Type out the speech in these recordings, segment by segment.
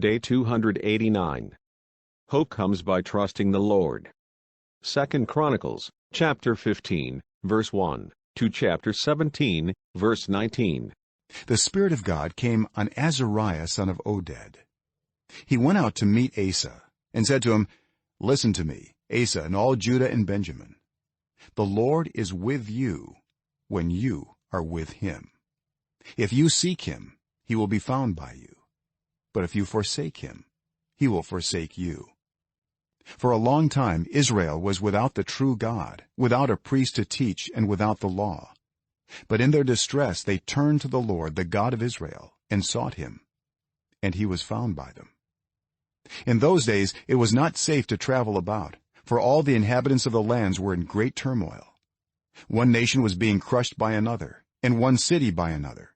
Day 289. Hope comes by trusting the Lord. 2 Chronicles, chapter 15, verse 1, to chapter 17, verse 19. The Spirit of God came on Azariah son of Oded. He went out to meet Asa, and said to him, "Listen to me, Asa and all Judah and Benjamin. The Lord is with you when you are with him. If you seek him, he will be found by you. But if you forsake him, he will forsake you. For a long time Israel was without the true God, without a priest to teach, and without the law. But in their distress they turned to the Lord, the God of Israel, and sought him, and he was found by them. In those days it was not safe to travel about, for all the inhabitants of the lands were in great turmoil. One nation was being crushed by another, and one city by another,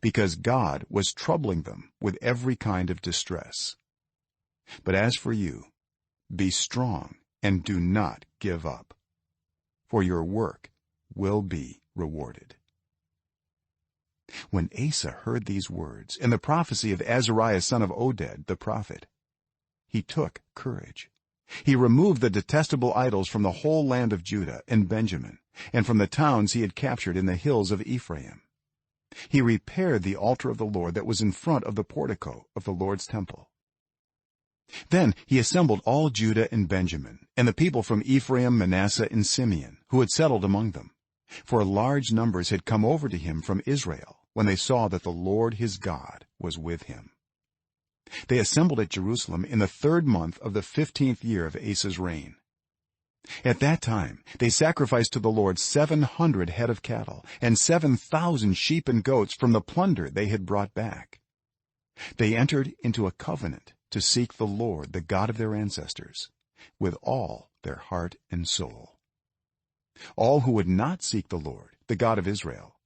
because God was troubling them with every kind of distress. But as for you, be strong and do not give up, for your work will be rewarded." When Asa heard these words and the prophecy of Azariah son of Oded the prophet, he took courage. He removed the detestable idols from the whole land of Judah and Benjamin, and from the towns he had captured in the hills of Ephraim. He repaired the altar of the Lord that was in front of the portico of the Lord's temple. Then he assembled all Judah and Benjamin, and the people from Ephraim, Manasseh, and Simeon, who had settled among them, for large numbers had come over to him from Israel when they saw that the Lord his God was with him. They assembled at Jerusalem in the 3rd month of the 15th year of Asa's reign. At that time they sacrificed to the Lord 700 head of cattle and 7,000 sheep and goats from the plunder they had brought back. They entered into a covenant to seek the Lord, the God of their ancestors, with all their heart and soul. All who would not seek the Lord, the God of Israel,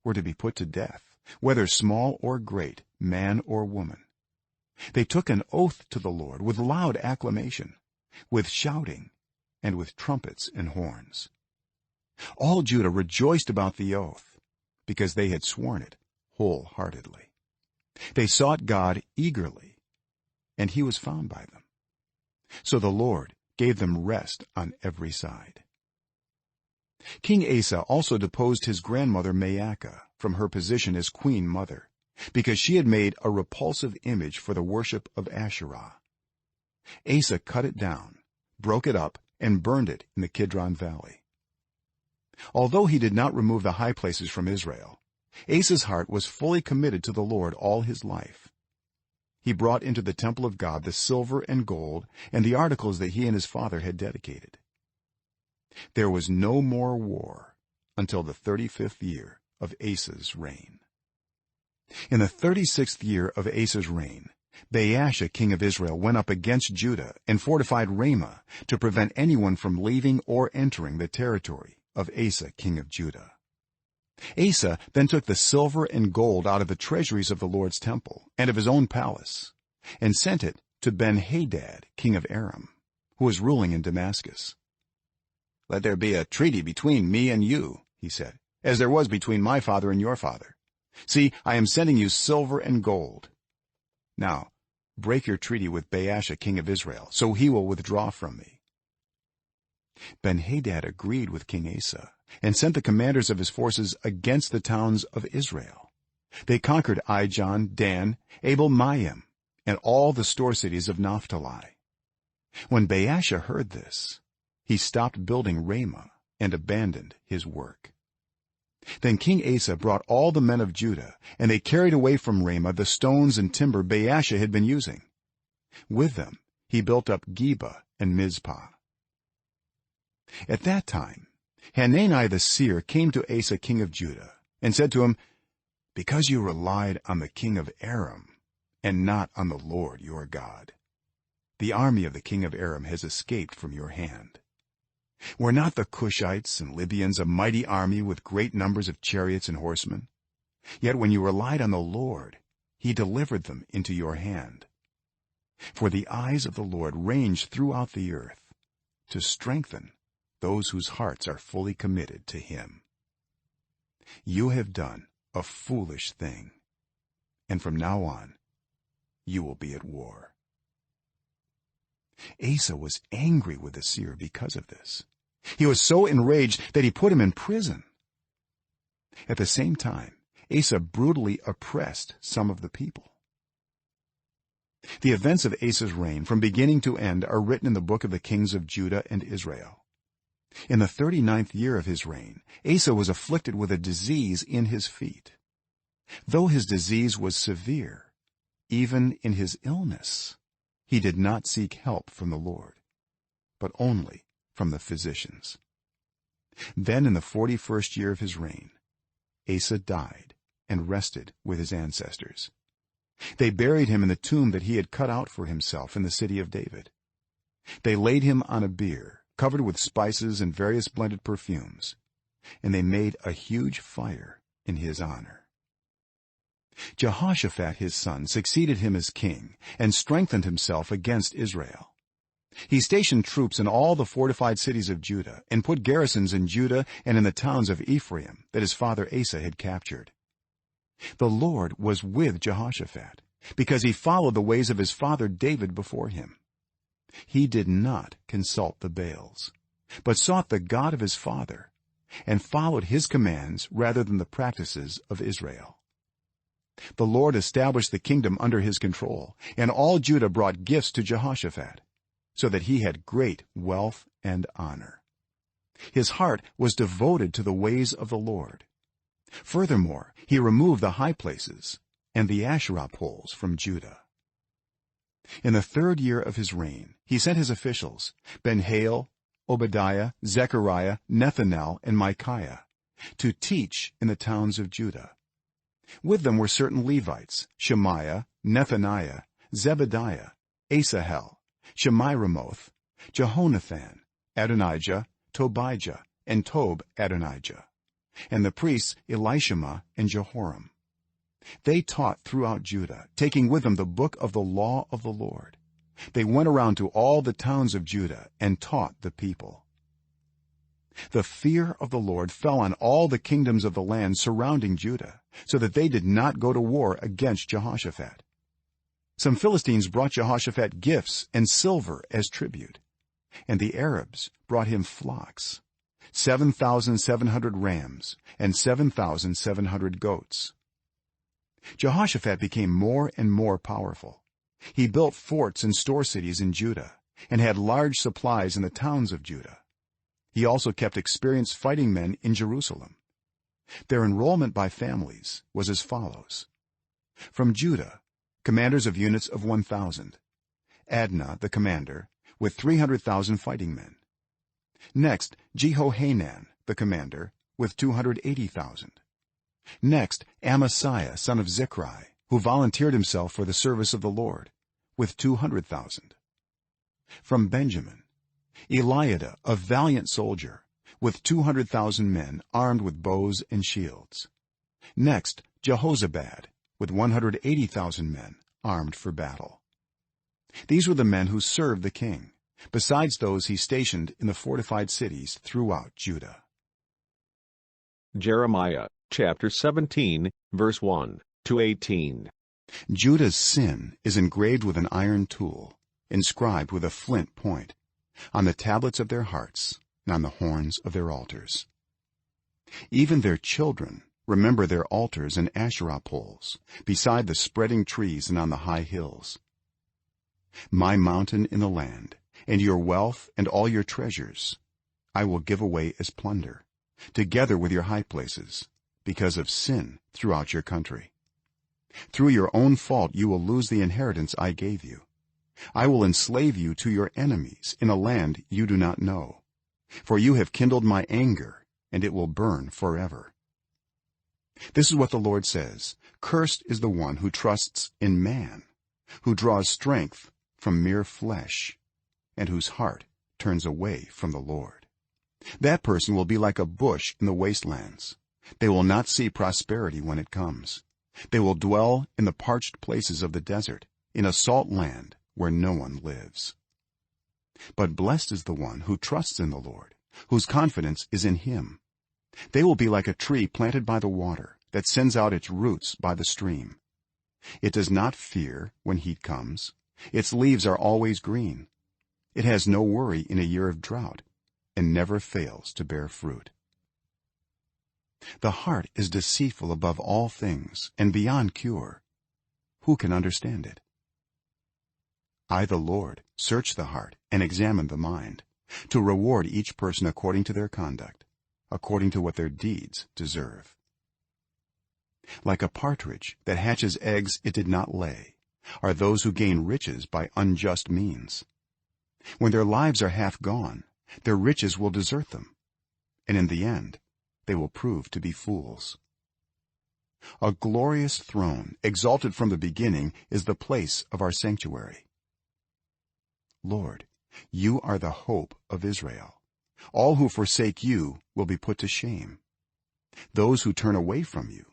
were to be put to death, whether small or great, man or woman. They took an oath to the Lord with loud acclamation, with shouting, and with trumpets and horns. All Judah rejoiced about the oath, because they had sworn it wholeheartedly. They sought God eagerly, and he was found by them. So the Lord gave them rest on every side. King Asa also deposed his grandmother Maacah from her position as queen mother, because she had made a repulsive image for the worship of Asherah. Asa cut it down, broke it up, and burned it in the Kidron Valley. Although he did not remove the high places from Israel, Asa's heart was fully committed to the Lord all his life. He brought into the temple of God the silver and gold and the articles that he and his father had dedicated. There was no more war until the 35th year of Asa's reign. In the 36th year of Asa's reign, Baasha king of Israel went up against Judah and fortified Ramah to prevent anyone from leaving or entering the territory of Asa king of Judah. Asa then took the silver and gold out of the treasuries of the Lord's temple and of his own palace, and sent it to Ben-Hadad king of Aram, who was ruling in Damascus. "Let there be a treaty between me and you," he said, "as there was between my father and your father. See, I am sending you silver and gold. Now break your treaty with Baasha king of Israel, so he will withdraw from me." Ben-Hadad agreed with King Asa and sent the commanders of his forces against the towns of Israel. They conquered Ijon, Dan, Abel-Maim, and all the store cities of Naphtali. When Baasha heard this, he stopped building Ramah and abandoned his work. Then King Asa brought all the men of Judah, and they carried away from Ramah the stones and timber Baasha had been using. With them he built up Geba and Mizpah. At that time Hanani the seer came to Asa king of Judah and said to him, "Because you relied on the king of Aram and not on the Lord your God, the army of the king of Aram has escaped from your hand. Were not the Cushites and Libyans a mighty army with great numbers of chariots and horsemen? Yet when you relied on the Lord, he delivered them into your hand. For the eyes of the Lord range throughout the earth to strengthen those whose hearts are fully committed to him. You have done a foolish thing, and from now on you will be at war." Asa was angry with the seer because of this. He was so enraged that he put him in prison. At the same time, Asa brutally oppressed some of the people. The events of Asa's reign from beginning to end are written in the book of the kings of Judah and Israel. In the 39th year of his reign, Asa was afflicted with a disease in his feet. Though his disease was severe, even in his illness, he did not seek help from the Lord, but only from the physicians. Then in the 41st year of his reign, Asa died and rested with his ancestors. They buried him in the tomb that he had cut out for himself in the city of David. They laid him on a bier covered with spices and various blended perfumes, and they made a huge fire in his honor. Jehoshaphat his son succeeded him as king and strengthened himself against Israel. He stationed troops in all the fortified cities of Judah and put garrisons in Judah and in the towns of Ephraim that his father Asa had captured. The Lord was with Jehoshaphat because he followed the ways of his father David before him. He did not consult the Baals, but sought the God of his father and followed his commands rather than the practices of Israel. The Lord established the kingdom under his control, and all Judah brought gifts to Jehoshaphat, so that he had great wealth and honor. His heart was devoted to the ways of the Lord. Furthermore, he removed the high places and the Asherah poles from Judah. In the 3rd year of his reign, he sent his officials, Ben-Hail, Obadiah, Zechariah, Nethanel, and Micaiah, to teach in the towns of Judah. With them were certain Levites, Shemaiah, Nethaniah, Zebediah, Asahel, Shemiramoth, Jehonathan, Adonijah, Tobijah, and Tob-Adonijah, and the priests Elishama and Jehoram. They taught throughout Judah, taking with them the book of the law of the Lord. They went around to all the towns of Judah and taught the people. The fear of the Lord fell on all the kingdoms of the land surrounding Judah, so that they did not go to war against Jehoshaphat. Some Philistines brought Jehoshaphat gifts and silver as tribute, and the Arabs brought him flocks, 7,700 rams and 7,700 goats. Jehoshaphat became more and more powerful. He built forts and store cities in Judah and had large supplies in the towns of Judah. He also kept experienced fighting men in Jerusalem. Their enrollment by families was as follows: from Judah, commanders of units of 1,000, Adnah the commander with 300,000 fighting men. Next, Jehohanan the commander with 280,000. Next, Amasiah son of Zichri, who volunteered himself for the service of the Lord, with 200,000. From Benjamin, Eliada, a valiant soldier, with 200,000 men armed with bows and shields. Next, Jehozabad, with 180,000 men armed for battle. These were the men who served the king, besides those he stationed in the fortified cities throughout Judah. Jeremiah chapter 17 verse 1 to 18. Judah's sin is engraved with an iron tool, inscribed with a flint point, on the tablets of their hearts and on the horns of their altars. Even their children remember their altars and Asherah poles beside the spreading trees and on the high hills. My mountain in the land, and your wealth and all your treasures, I will give away as plunder, together with your high places, because of sin throughout your country. Through your own fault you will lose the inheritance I gave you. I will enslave you to your enemies in a land you do not know, for you have kindled my anger, and it will burn forever. This is what the Lord says: Cursed is the one who trusts in man, who draws strength from mere flesh, and whose heart turns away from the Lord. That person will be like a bush in the wastelands. They will not see prosperity when it comes. They will dwell in the parched places of the desert, in a salt land where no one lives. But blessed is the one who trusts in the Lord, whose confidence is in him. They will be like a tree planted by the water, that sends out its roots by the stream. It does not fear when heat comes. Its leaves are always green. It has no worry in a year of drought, and never fails to bear fruit. The heart is deceitful above all things and beyond cure. Who can understand it? I, the Lord, search the heart and examine the mind, to reward each person according to their conduct, according to what their deeds deserve. Like a partridge that hatches eggs it did not lay are those who gain riches by unjust means. When their lives are half gone, their riches will desert them, and in the end they will prove to be fools. A glorious throne, exalted from the beginning, is the place of our sanctuary. Lord, you are the hope of Israel. All who forsake you will be put to shame. Those who turn away from you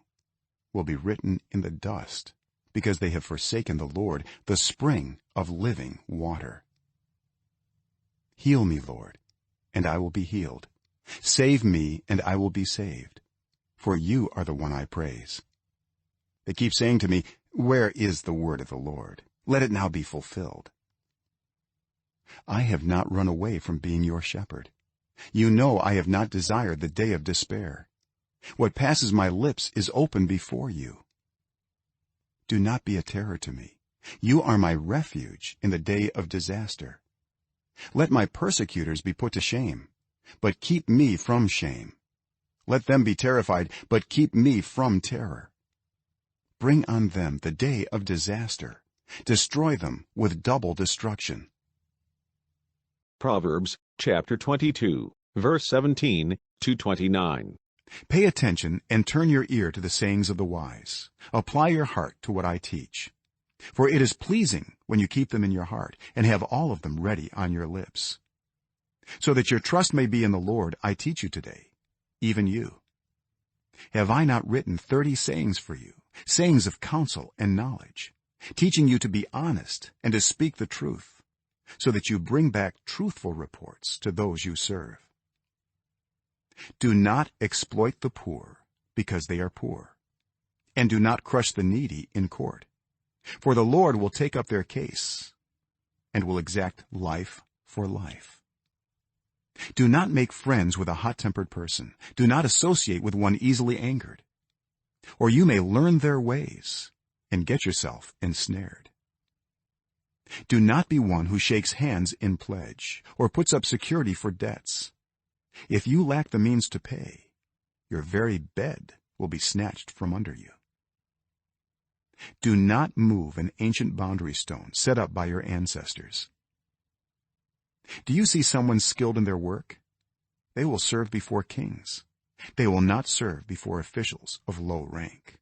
will be written in the dust, because they have forsaken the Lord, the spring of living water. Heal me, Lord, and I will be healed. Save me, and I will be saved, for you are the one I praise. They keep saying to me, where is the word of the Lord? Let it now be fulfilled. I have not run away from being your shepherd. You know I have not desired the day of despair. What passes my lips is open before you. Do not be a terror to me. You are my refuge in the day of disaster. Let my persecutors be put to shame, but keep me from shame. Let them be terrified, but keep me from terror. Bring on them the day of disaster. Destroy them with double destruction. Proverbs chapter 22, verse 17 to 29. Pay attention and turn your ear to the sayings of the wise. Apply your heart to what I teach. For it is pleasing when you keep them in your heart and have all of them ready on your lips. So that your trust may be in the Lord, I teach you today, even you. Have I not written 30 sayings for you, sayings of counsel and knowledge, teaching you to be honest and to speak the truth, so that you bring back truthful reports to those you serve? Do not exploit the poor because they are poor, and do not crush the needy in court, for the Lord will take up their case and will exact life for life. Do not make friends with a hot-tempered person. Do not associate with one easily angered, or you may learn their ways and get yourself ensnared. Do not be one who shakes hands in pledge or puts up security for debts. If you lack the means to pay, your very bed will be snatched from under you. Do not move an ancient boundary stone set up by your ancestors. Do you see someone skilled in their work? They will serve before kings. They will not serve before officials of low rank.